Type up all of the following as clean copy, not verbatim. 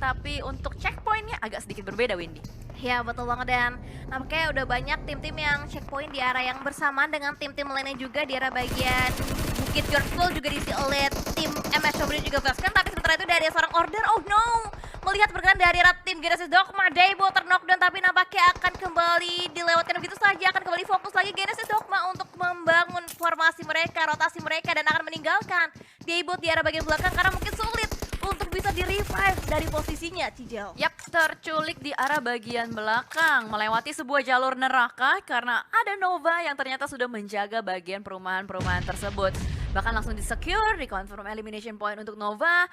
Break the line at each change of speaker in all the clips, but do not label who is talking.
tapi untuk checkpointnya agak sedikit berbeda, Windy.
Ya betul banget, dan nampaknya udah banyak tim-tim yang checkpoint di area yang bersamaan dengan tim-tim lainnya juga di area bagian Bukit Yorkville juga diisi oleh tim MS Showbreed juga Flaskan. Tapi sementara itu dari seorang order, oh no, melihat pergerakan dari tim Genesis Dogma, Daybo ter-knockdown tapi nampaknya akan kembali dilewatkan begitu saja, akan kembali fokus lagi Genesis Dogma untuk membangun formasi mereka, rotasi mereka, dan akan meninggalkan Daybo di area bagian belakang karena mungkin sulit untuk bisa di-revive dari posisinya, Cijel.
Yap, terculik di arah bagian belakang, melewati sebuah jalur neraka karena ada Nova yang ternyata sudah menjaga bagian perumahan-perumahan tersebut. Bahkan langsung di-secure, di-confirm elimination point untuk Nova.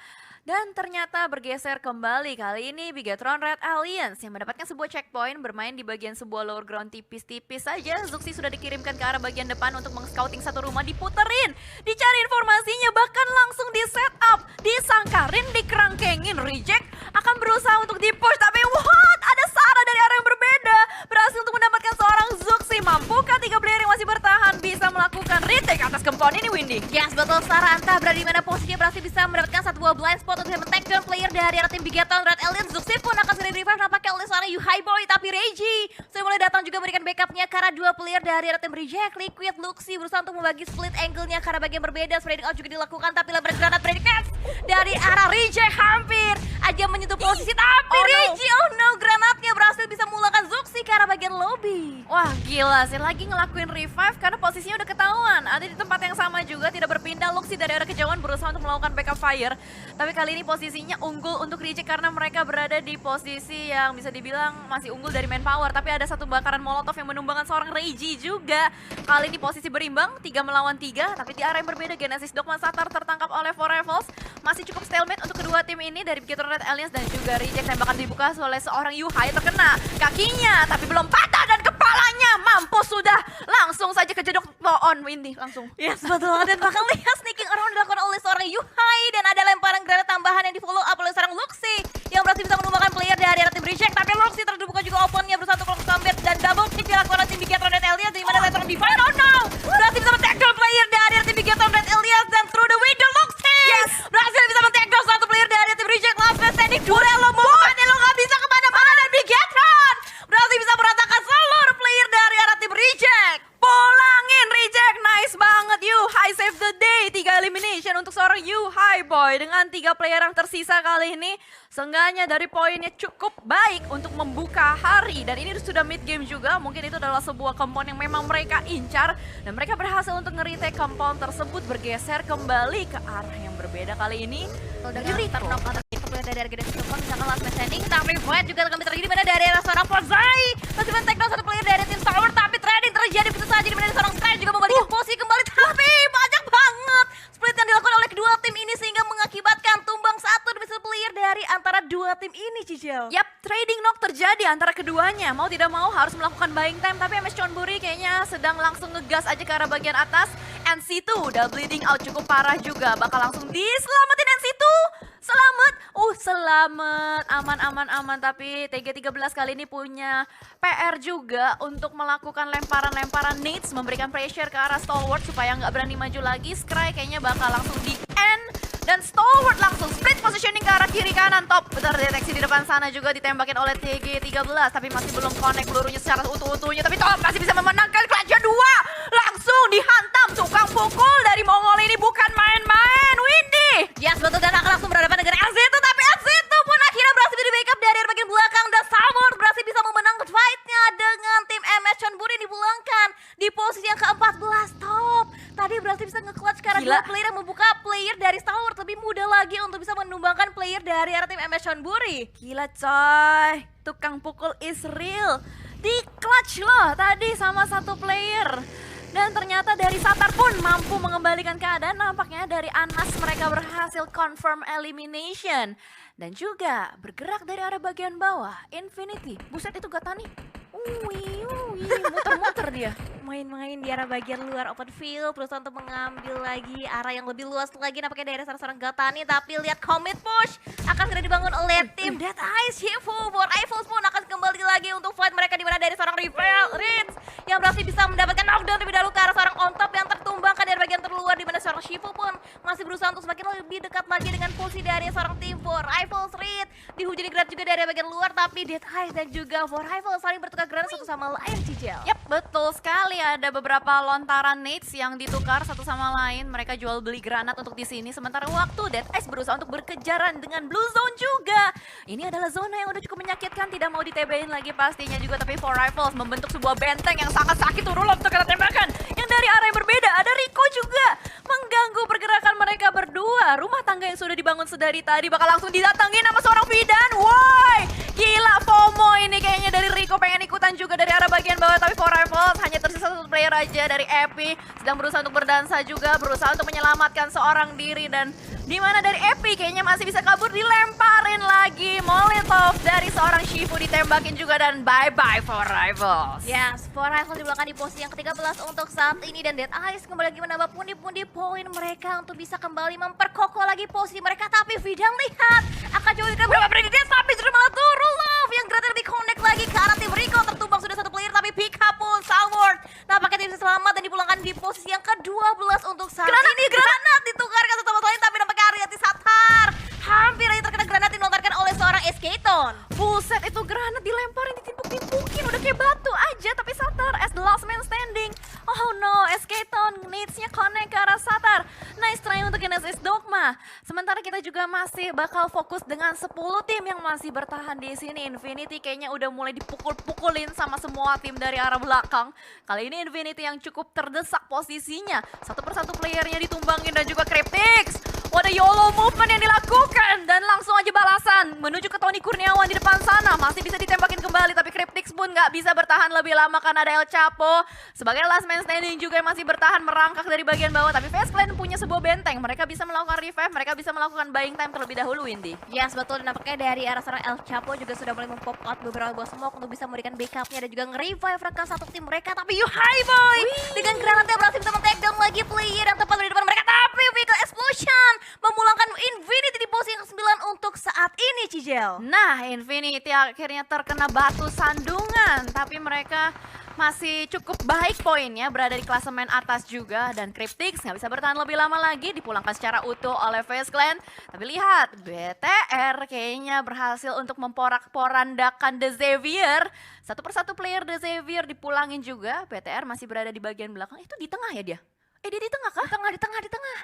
Dan ternyata bergeser kembali, kali ini Bigetron Red Alliance yang mendapatkan sebuah checkpoint bermain di bagian sebuah lower ground tipis-tipis saja. Zuxi sudah dikirimkan ke arah bagian depan untuk meng-scouting satu rumah, diputerin, dicari informasinya, bahkan langsung di-setup, disangkarin, dikerangkengin, reject, akan berusaha untuk di-push, tapi what? Ada Sarah dari arah yang berbeda, berhasil untuk mendapatkan seorang Zuxi. Mampukah 3 player yang masih bertahan bisa melakukan retake atas kempon ini, Windy?
Yes, betul, Sarah entah berada di mana posisinya, berhasil bisa mendapatkan satu buah blind spot untuk bisa men-take down player dari arah tim Bigetron Red Alliance. Zuxi pun akan segera revive nampaknya oleh seorang Yuhai Boy, tapi Reiji sudah mulai datang juga memberikan backupnya karena 2 player dari arah tim Reject. Liquid, Luxi berusaha untuk membagi split angle-nya karena bagian berbeda. Spreading out juga dilakukan, tapi lebar granat predicate dari arah Reject hampir aja menyentuh posisi, tapi Reiji, oh no, granatnya berhasil bisa memulakan Zuxi ke arah bagian lobby.
Wah gila sih, lagi ngelakuin revive karena posisinya udah ketahuan. Ada di tempat yang sama juga, tidak berpindah. Luxi dari arah kejauhan berusaha untuk melakukan backup fire. Tapi kali ini posisinya unggul untuk Reject karena mereka berada di posisi yang bisa dibilang masih unggul dari manpower. Tapi ada satu bakaran molotov yang menumbangkan seorang Reiji juga. Kali ini posisi berimbang, 3 melawan 3. Tapi di arah yang berbeda, Genesis Dogma Satar tertangkap oleh Four Rivals. Masih cukup stalemate untuk kedua tim ini dari Bigetron Red Alliance dan juga Reject. Tembakan dibuka oleh seorang Yuhai, terkena kakinya tapi belum patah, dan kepalanya mampus sudah. Langsung saja kejedok on Windy, langsung.
Yes, betul banget. Dan bahkan lihat sneaking around dilakukan oleh seorang Yuhai, dan ada lemparan granat tambahan yang di follow up oleh seorang Luxi yang berhasil bisa menumbangkan player dari arah tim Reject. Tapi Luxi terbuka juga opennya, berusaha untuk melakukan comeback dan double kick dilakukan oleh tim Bigetron Red Alliance, di mana seorang Divine, oh no, berhasil bisa men-take down player dari arah tim Bigetron Red Alliance, dan through the window Luxi berhasil bisa men-take down satu player dari arah tim Reject. Last man standing, Durello mau kemana, lo gak bisa kemana-mana, dan Bigetron berhasil bisa meratakan seluruh player dari arah tim Reject.
Pulangin Reject, nice banget Yuhai save the day. 3 elimination untuk seorang Yuhai Boy. Dengan 3 player yang tersisa kali ini, seenggaknya dari poinnya cukup baik untuk membuka hari. Dan ini sudah mid game juga, mungkin itu adalah sebuah compound yang memang mereka incar. Dan mereka berhasil untuk nge-retake compound tersebut, bergeser kembali ke arah yang berbeda kali ini.
Dari terknock atau dari harga dari Stefan, misalkan last man standing, tapi fight juga akan terjadi di mana dari arah seorang Forzai masih men-take down satu player dari tim Tower, tapi trading terjadi begitu saja di mana seorang Sky juga membalikan posisi kembali, tapi banyak banget split yang dilakukan oleh kedua tim ini sehingga mengakibatkan tumbang satu demi satu player dari antara dua tim ini, Cicil.
Yap, trading knock terjadi antara keduanya. Mau tidak mau harus melakukan buying time, tapi MS Chonburi kayaknya sedang langsung ngegas aja ke arah bagian atas. NC2 udah bleeding out cukup parah juga, bakal langsung diselamatin NC2. Selamat, selamat, aman, tapi TG13 kali ini punya PR juga untuk melakukan lemparan-lemparan nades, memberikan pressure ke arah Stalwart supaya nggak berani maju lagi. Scry kayaknya bakal langsung di end, dan Stalwart langsung split positioning ke arah kiri kanan. Top, terdeteksi di depan sana juga ditembakin oleh TG13, tapi masih belum connect pelurunya secara utuh-utuhnya, tapi Top masih bisa memenangkan Klaja 2. Langsung dihantam, tukang pukul dari Mongol ini bukan main-main, Windy.
Yes, betul, dan akan langsung berhadapan dengan NC2, tapi NC2 pun akhirnya berhasil di backup dari bagian belakang, dan Summer berhasil bisa memenangkan fight-nya dengan tim MS Chonburi dipulangkan di posisi yang ke-14. Top, tadi berhasil bisa nge-clutch karena dua player yang membuka player dari Stalwart, lebih mudah lagi untuk bisa menumbangkan player dari arah tim MS Chonburi.
Gila coy, tukang pukul is real. Di clutch loh tadi sama satu player. Dan ternyata dari Satar pun mampu mengembalikan keadaan. Nampaknya dari Anas mereka berhasil confirm elimination. Dan juga bergerak dari arah bagian bawah, Infinity. Buset itu Gatani. Muter-muter dia.
Main-main di arah bagian luar open field, berusaha untuk mengambil lagi arah yang lebih luas lagi, nampaknya dari seorang Gatani, tapi lihat commit push akan segera dibangun oleh tim Dead Eyes. Shifu, War Eiffels pun akan kembali lagi untuk fight mereka, di mana dari seorang Ritz yang berhasil bisa mendapatkan knockdown terlebih dahulu ke arah seorang on top yang tertumbangkan dari bagian terluar, di mana seorang Shifu pun masih berusaha untuk semakin lebih dekat lagi dengan posisi dari seorang tim For Rivals. Reed dihujani granat juga dari bagian luar, tapi Dead Eyes dan juga For Rivals saling bertukar granat satu sama lain, Cicel.
Yap, betul sekali. Ada beberapa lontaran nades yang ditukar satu sama lain. Mereka jual beli granat untuk di sini. Sementara waktu Dead Eyes berusaha untuk berkejaran dengan Blue Zone juga. Ini adalah zona yang udah cukup menyakitkan, tidak mau ditebelin lagi pastinya juga. Tapi For Rivals membentuk sebuah benteng yang sangat sakit turun untuk kena tembakan. Yang dari arah yang berbeda, ada Rico juga mengganggu pergerakan mereka berdua. Rumah tangga yang sudah dibangun sedari tadi bakal langsung didatengin sama seorang Fidan. Woi, gila FOMO ini kayaknya dari Rico, pengen ikutan juga dari arah bagian bawah. Tapi For Rivals hanya tersisa satu player aja dari Epi. Sedang berusaha untuk berdansa juga, berusaha untuk menyelamatkan seorang diri. Dan di mana dari Epi kayaknya masih bisa kabur, dilemparin lagi. Molotov dari seorang Shifu ditembakin juga, dan bye-bye For Rivals.
Yes, For Rivals di belakang di posisi yang ke-13 untuk saat ini, dan Dead Eyes kembali lagi menambah pundi-pundi poin mereka untuk bisa kembali memperkokoh lagi posisi mereka. Tapi Fidan lihat akan coba dikira berapa prediksi, tapi justru malah turun Love yang granat lebih connect lagi ke arah tim Rico. Tertumbang sudah satu player, tapi pick up pun Salward nampaknya tidak bisa selamat dan dipulangkan di posisi yang ke-12 untuk saat ini. Granat ditukarkan satu sama lain, tapi nampaknya Ariati Satar hampir aja terkena granat dilontarkan oleh seorang Esketon.
Buset, itu granat dilemparin, ditimpuk-timpukin, udah kayak batu aja. Tapi Satar as the last man standing. Oh no, Esketon needs-nya connect ke arah Satar. Nice try untuk Genesis Dogma. Sementara kita juga masih bakal fokus dengan 10 tim yang masih bertahan di sini. Infinity kayaknya udah mulai dipukul-pukulin sama semua tim dari arah belakang. Kali ini Infinity yang cukup terdesak posisinya. Satu persatu playernya ditumbangin dan juga Cryptix. Ada YOLO movement yang dilakukan dan langsung aja balasan menuju ke Tony Kurniawan di depan sana. Masih bisa ditembakin kembali, tapi Cryptix pun nggak bisa bertahan lebih lama karena ada El Chapo sebagai last man standing juga yang masih bertahan merangkak dari bagian bawah. Tapi Fast Clan punya sebuah benteng, mereka bisa melakukan revive, mereka bisa melakukan buying time terlebih dahulu, Windy.
Yes, betul. Dan nampaknya dari arah seorang El Chapo juga sudah mulai mempop out beberapa buah smoke untuk bisa memberikan backupnya dan juga nge-revive rekan satu tim mereka. Tapi Yuhai Boy dengan granatnya berhasil bisa men-takedown lagi player yang tepat di depan mereka. Tapi vehicle explosion memulangkan Infinity di posisi yang ke-9 untuk saat ini, Cijel.
Nah, Infinity akhirnya terkena batu sandungan, tapi mereka masih cukup baik poinnya, berada di klasemen atas juga. Dan Cryptix nggak bisa bertahan lebih lama lagi, dipulangkan secara utuh oleh Face Clan. Tapi lihat, BTR kayaknya berhasil untuk memporak-porandakan The Xavier. Satu persatu player The Xavier dipulangin juga. BTR masih berada di bagian belakang. Itu di tengah ya dia? Dia di tengah kah?
Di tengah.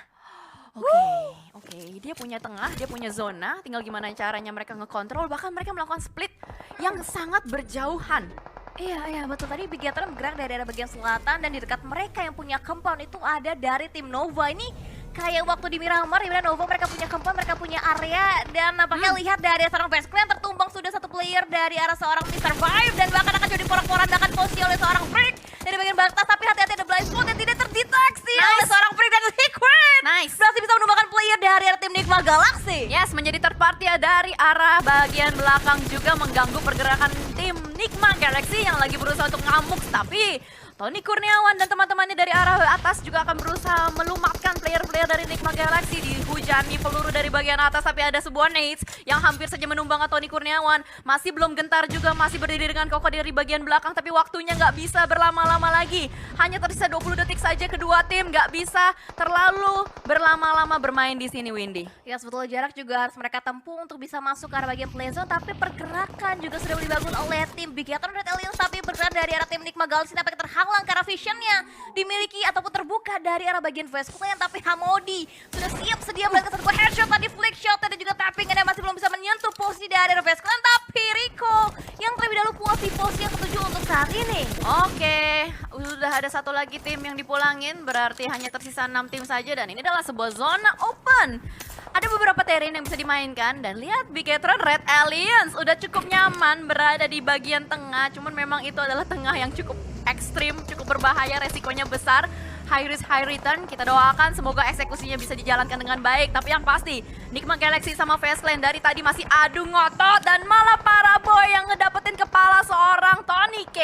Oke, dia punya tengah, dia punya zona, tinggal gimana caranya mereka ngekontrol, bahkan mereka melakukan split yang sangat berjauhan.
Iya, betul. Tadi Bigatron bergerak dari arah bagian selatan dan di dekat mereka yang punya compound itu ada dari tim Nova. Ini kayak waktu di Miramar, di mana Nova mereka punya compound, mereka punya area, dan nampaknya lihat dari seorang Face Clan tertumbang sudah satu player dari arah seorang tim Survive, dan bahkan akan jadi porak-porandakan posisi oleh seorang Freak dari bagian batas. Tapi hati-hati, ada blind spot yang tidak terdeteksi oleh seorang Freak, dan Liquid berhasil bisa menumbangkan player dari arah tim Nigma Galaxy.
Yes, menjadi third party ya dari arah bagian belakang juga mengganggu pergerakan tim Nigma Galaxy yang lagi berusaha untuk ngamuk. Tapi Tony Kurniawan dan teman-temannya dari arah atas juga akan berusaha melumatkan player-player dari Nigma Galaxy. Dihujani peluru dari bagian atas, tapi ada sebuah nades yang hampir saja menumbangkan Tony Kurniawan. Masih belum gentar juga, masih berdiri dengan kokoh dari bagian belakang, tapi waktunya nggak bisa berlama-lama lagi. Hanya tersisa 20 detik saja kedua tim, nggak bisa terlalu berlama-lama bermain di sini, Windy.
Ya, sebetulnya jarak juga harus mereka tempuh untuk bisa masuk ke arah bagian play zone, tapi pergerakan juga sudah dibangun oleh tim Bigatron Red Aliens, tapi bergerak dari arah tim Nigma Galaxy nampaknya terhalang karena visionnya dimiliki ataupun terbuka dari arah bagian Face Clan. Tapi Hamodi sudah siap sedia melakukan satu headshot tadi, flick shot dan juga tapping, dan masih belum bisa menyentuh posisi dari arah Face Clan. Tapi Rico yang terlebih dahulu puas di posisi yang ke-7 untuk saat ini.
Oke, udah ada satu lagi tim yang dipulangin, berarti hanya tersisa 6 tim saja, dan ini adalah sebuah zona open. Ada beberapa terrain yang bisa dimainkan, dan lihat Bigatron Red Aliens udah cukup nyaman berada di bagian tengah. Cuman memang itu adalah tengah yang cukup ekstrim, cukup berbahaya, resikonya besar. High risk, high return. Kita doakan semoga eksekusinya bisa dijalankan dengan baik. Tapi yang pasti, Nigma Galaxy sama Face Clan dari tadi masih adu ngotot, dan malah para boy yang ngedapetin kepala seorang Tony K.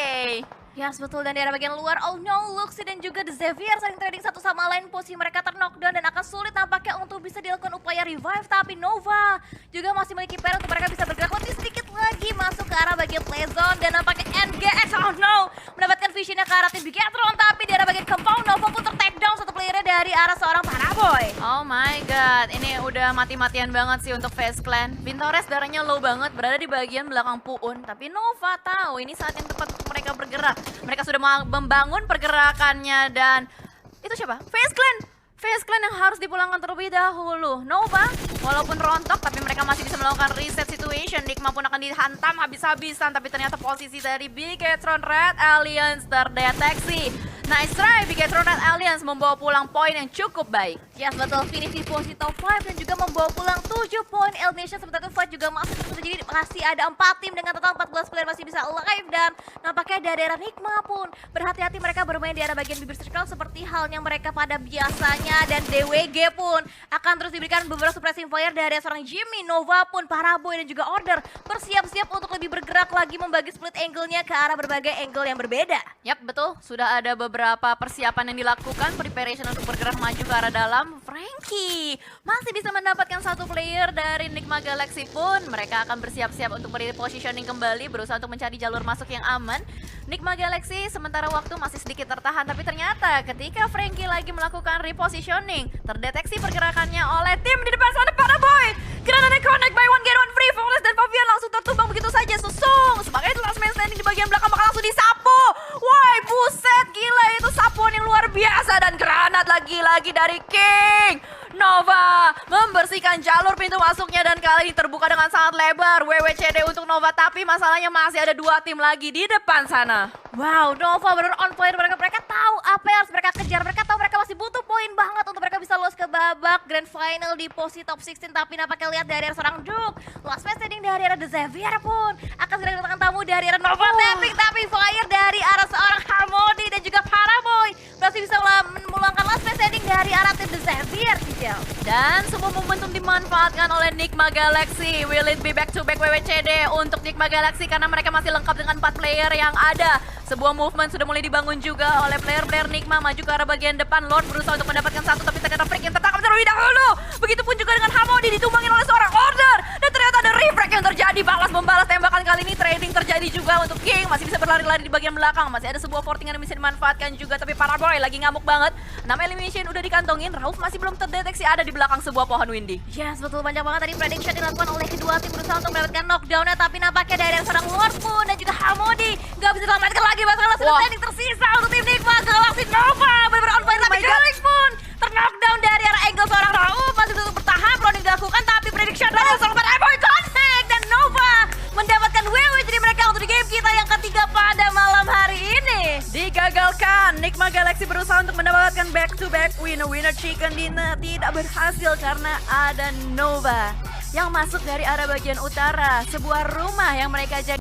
Ya, betul. Dan di arah bagian luar, oh no, Luxy dan juga The Xavier saling trading satu sama lain. Posisi mereka terknockdown dan akan sulit nampaknya untuk bisa dilakukan upaya revive. Tapi Nova juga masih memiliki PR untuk mereka bisa bergerak lebih sedikit lagi masuk ke arah bagian play zone. Dan nampaknya NGX, oh no, mendapatkan visionnya ke arah tim Bigatron. Tapi di arah bagian compound, Nova pun ter-takedown satu playernya dari arah seorang Paraboy.
Oh my god, ini udah mati-matian banget sih untuk FaZe Clan. Vintores darahnya low banget, berada di bagian belakang Puun. Tapi Nova tahu ini saat yang tepat untuk mereka bergerak. Mereka sudah membangun pergerakannya dan itu siapa? FaZe Clan! FaZe Clan yang harus dipulangkan terlebih dahulu. Nova, walaupun rontok tapi mereka masih bisa melakukan reset situation. Nikma pun akan dihantam habis-habisan, tapi ternyata posisi dari Bigetron Red Alliance terdeteksi. Nice try, Bigetron Red Alliance membawa pulang poin yang cukup baik.
Yes, betul, finish di posisi top 5 dan juga membawa pulang 7 poin elimination. Sementara itu fight juga masih terus terjadi, masih ada 4 tim dengan total 14 player masih bisa live. Dan nampaknya dari arah Nikma pun berhati-hati, mereka bermain di arah bagian bibir circle seperti halnya mereka pada biasanya. Dan DWG pun akan terus diberikan beberapa suppressing fire dari seorang Jimmy. Nova pun, Paraboy dan juga Order bersiap-siap untuk lebih bergerak lagi membagi split angle-nya ke arah berbagai angle yang berbeda.
Yap, betul. Sudah ada beberapa persiapan yang dilakukan, preparation untuk bergerak maju ke arah dalam. Frankie masih bisa mendapatkan satu player dari Enigma Galaxy pun. Mereka akan bersiap-siap untuk positioning kembali, berusaha untuk mencari jalur masuk yang aman. Enigma Galaxy sementara waktu masih sedikit tertahan, tapi ternyata ketika Frankie lagi melakukan repositioning, terdeteksi pergerakannya oleh tim di depan sana Paraboy. Granada connect by one get one free, Flawless dan Fabian langsung tertumbang begitu saja. Susung sebagai last man standing di bagian belakang bakal langsung disapu. Woi, buset, gila itu sapuan yang luar biasa. Dan granat lagi-lagi dari King. Nova membersihkan jalur pintu masuknya dan kali ini terbuka dengan sangat lebar. WWCD untuk Nova, tapi masalahnya masih ada 2 tim lagi di depan sana.
Wow, Nova benar on fire. Mereka tahu apa yang harus mereka kejar. Mereka tahu mereka masih butuh poin banget untuk mereka bisa lolos ke babak grand final di posisi top 16. Tapi nampaknya lihat dari arah seorang Duke, last man standing dari arah The Xavier pun akan segera kedatangan tamu dari arah Nova. Tapi fire dari arah seorang Harmony dan juga Paraboy masih bisa memulangkan last man standing dari arah tim The Xavier.
Dan semua momentum dimanfaatkan oleh Enigma Galaxy. Will it be back to back WWCD untuk Enigma Galaxy karena mereka masih lengkap dengan 4 player yang ada. Sebuah movement sudah mulai dibangun juga oleh player-player Enigma maju ke arah bagian depan. Lord berusaha untuk mendapatkan satu, tapi ternyata Freak yang tertangkap terlebih dahulu. Begitupun juga dengan Hamodi ditumbangin oleh seorang Order. Dan ternyata ada refrag yang terjadi. Balas membalas tembakan kali ini. Trading terjadi juga untuk King. Masih bisa berlari-lari di bagian belakang. Masih ada sebuah fortingan yang bisa dimanfaatkan juga. Tapi Paraboy lagi ngamuk banget. 6 elimination udah dikantongin. Rauf masih belum terdeteksi ada di belakang sebuah pohon Windy.
Yes, betul, banyak banget tadi prediction dilakukan oleh kedua tim berusaha untuk mendapatkan knockdown-nya. Tapi nampaknya dari seorang Lord pun dan juga Hamodi gak bisa diselamatkan lagi. Bahkan masih standing tersisa untuk tim Enigma Galaxy. Nova benar-benar on fire, tapi Galix pun terknockdown dari arah angle seorang Rauf. Masih tetap bertahan, running dilakukan, tapi prediction dari seorang Paraboy connect. Dan Nova mendapatkan WW, jadi mereka untuk di game kita yang ketiga pada malam hari ini.
Digagalkan, Enigma Galaxy berusaha untuk mendapatkan back-to-back winner chicken dinner. Tidak berhasil karena ada Nova yang masuk dari arah bagian utara. Sebuah rumah yang mereka jadi